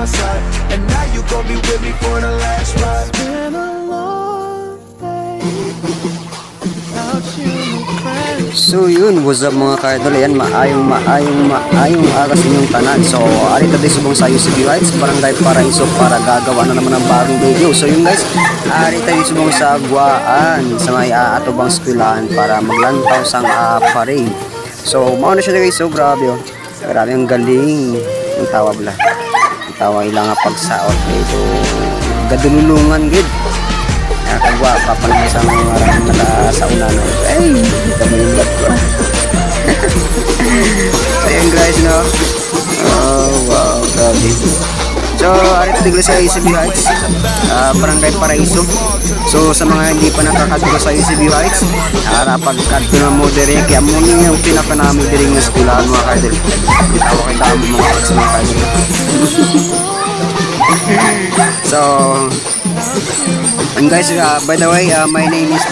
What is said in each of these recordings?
my side, and now you gon' be with me for the last ride. It's been a long day without you, friend. So yun, what's up mga ka-idol? Ayan, maayong aras inyong tanan. So arito tayo subong sa UCB Heights, Barangay Paraiso, para gagawa na naman ng bagong video. So yun guys, arito tayo subong sa Guaan, sa may atubang skwilahan para maglantaw sang parade. So mauna siya guys, so grabe oh. Grabe ang galing. Ang tawa bala. Ang tawa ilang pagsaot. So gadululungan gid. Nakagwa pa pa naman sa mga nakasauna na. Ay, kamalimbat ko. So yun guys, no? Oh, wow, grabe. So, arito digla sa UCB Heights, Barangay Paraiso. So, sa mga hindi pa nakakadto sa UCB Heights, pagkadto na mo dire, kaya mo yung pinaka namin dire ng eskwelahan mga ka-idol. Tawa kay dami mga ex mga ka-idol. So, and guys, by the way, my name is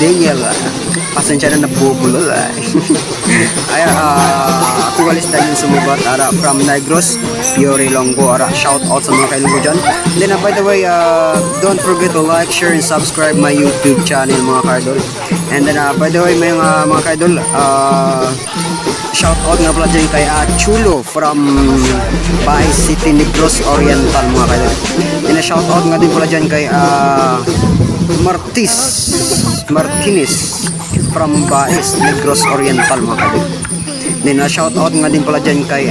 Daniel. Pasensya na nabubulol. Ay, ako walis tayo yung sumubat from Negros, Fiore, Longo. Shout out sa mga kailonggo dyan. Then by the way, don't forget to like, share, and subscribe my YouTube channel mga ka-idol. And then by the way, mga ka-idol, shout out nga pala dyan kay Chulo from Bahay City, Negros Oriental mga ka-idol. And shout out nga din pala dyan kay Martinez from Baes, Negros Oriental mga ka-idol. Then shout out nga din pala dyan kay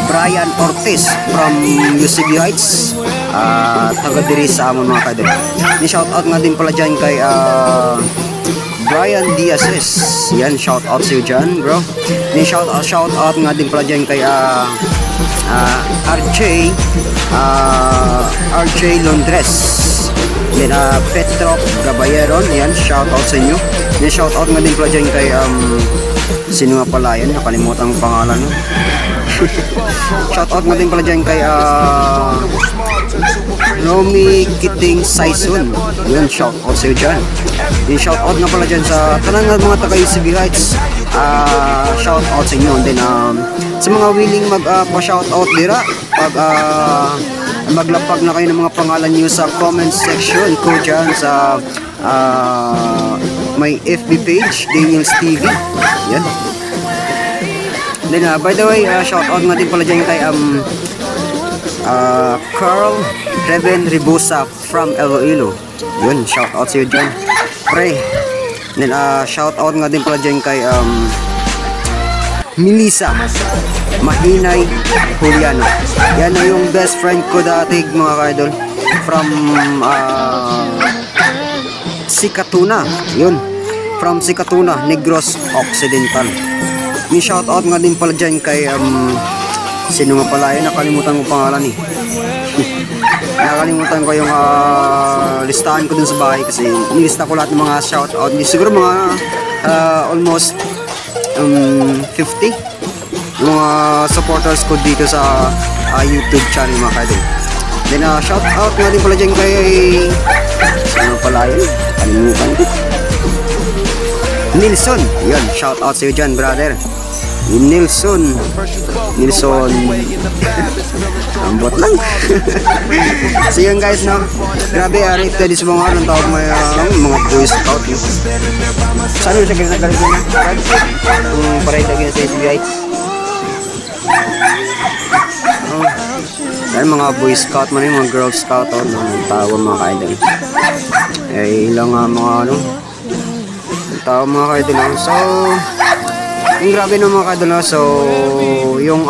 Brian Ortiz from UCB Heights, taga diri sa amon mga ka-idol. Then shout out nga din pala dyan kay Brian Diazes. Yan, shout out sa iyo dyan bro. Then shout out nga din pala dyan kay RJ Londres. Then Petro Gabayeron, yan, shout out sa inyo. Then shout out nga din pala dyan kay sino nga pala yan, nakalimutan ang pangalan no? Shout out nga din pala dyan kay Romy Kiting Saison. Yan, shout out sa iyo dyan. Then shout out nga pala dyan sa tanang mga taga UCB Heights, shout out sa inyo. And then sa mga willing pa-shout out dira, pag maglapag na kayo ng mga pangalan nyo sa comment section ko dyan sa may FB page, Daniel's TV. Yan. Then by the way, shout out nga din pala dyan kay Carl Reven Ribusa from Iloilo. Yun, shout out sa iyo dyan pre. Then shout out nga din pala dyan kay Melissa Mahinay Juliano. Yan na yung best friend ko dati mga ka-idol from Sikatuna. Yun, from Sikatuna, Negros Occidental. Ni shout out nga din pala dyan kay sino nga pala yun, nakalimutan ko pangalan eh. Nakalimutan ko yung listahan ko dun sa bahay kasi nilista ko lahat ng mga shout out. Siguro mga almost 50 mga supporters ko dito sa YouTube channel mga ka-idol. Then shout out nga din pala dyan kay sino pala yun, kalimutan ko, Nilson. Yun, shout out sa iyo dyan brother Nilson. Ambot lang. So yun guys no, grabe arit tayo sa mga anong tawag mga Boy Scout no? Saan siya ginagalit na? Paray tayo sa UCB Heights. Yan mga Boy Scout man yung mga Girl Scout o ng tawag mga ka-idol. Ilang mga ano tawag mga ka-idol no? So yung grabe no mga ka-idol no? So yung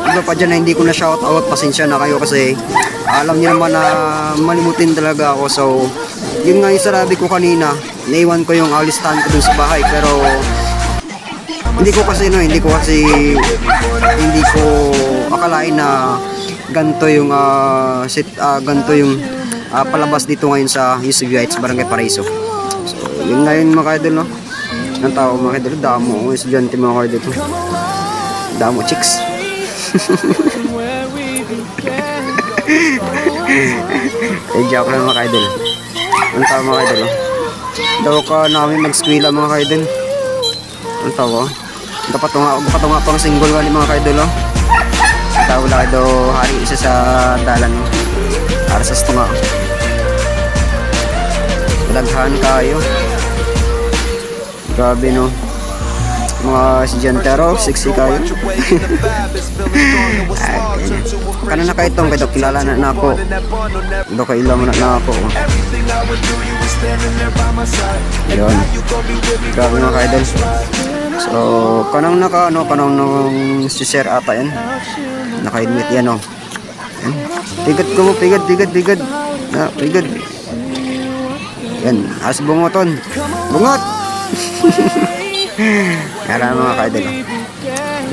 iba pa dyan na hindi ko na shout out, pasensya na kayo kasi alam niyo naman na malimutin talaga ako. So yun nga yung sarabi ko kanina, naiwan ko yung listahan ko dun sa bahay pero hindi ko akalain na ganito yung ganito yung palabas dito ngayon sa UCB Heights, Barangay Paraiso. So yun ngayon mga ka-idol no, ng tao mga ka-idol, damo estudyante mga ka-idol dito, damo chicks. Joke lang mga ka-idol. Ang tao mga ka-idol daw ka namin mag-skwela mga ka-idol. Ang tao Kapatunga pang single wali mga kaidol oh. Wala daw hari isa sa dalan arsas tunga daghan kayo grabe no mga estudyantero sexy kayo kana na kayo itong kayo kilala na ako do kaila mo na ako yun grabe mga kaidol. So, kanang nung si Sir ata yan. Naka-admit yan, oh. Yan. Pigad ko mo, pigad. Na, pigad. Yan, as bungoton. Bungot! Yan mga kaidol, oh.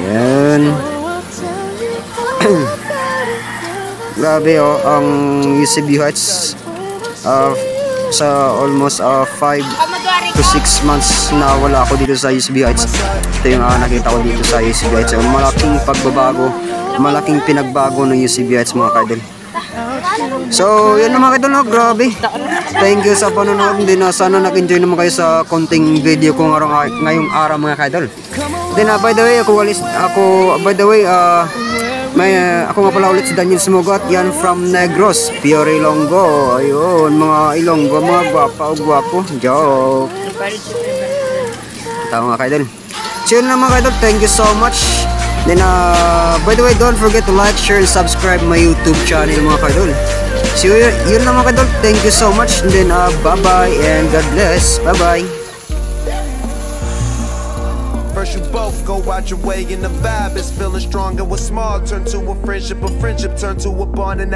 Yan. Grabe, oh, ang UCB Heights sa almost 5 to 6 months na wala ako dito sa UCB Heights. Ito yung nakita ko dito sa UCB Heights. So, malaking pagbabago, malaking pinagbago ng UCB Heights mga kaidol. So, yun mga kaidol, no? Grabe. Thank you sa panonood. Hindi na sana nag-enjoy naman kayo sa konting video ko ngayong araw mga kaidol. Then, by the way, ako nga pala ulit si Daniel Smugat, yan from Negros, Pure Ilonggo. Ayun, mga Ilonggo, mga gwapo. Joke. Tama mga kaidol. So yun lang mga kaidol, thank you so much. Then by the way, don't forget to like, share, and subscribe my YouTube channel mga kaidol. So yun lang mga kaidol, thank you so much. And then bye bye and God bless. Bye bye. First you both go out your way and the vibe is feeling strong, and what's small turn to a friendship turn to a bond, and that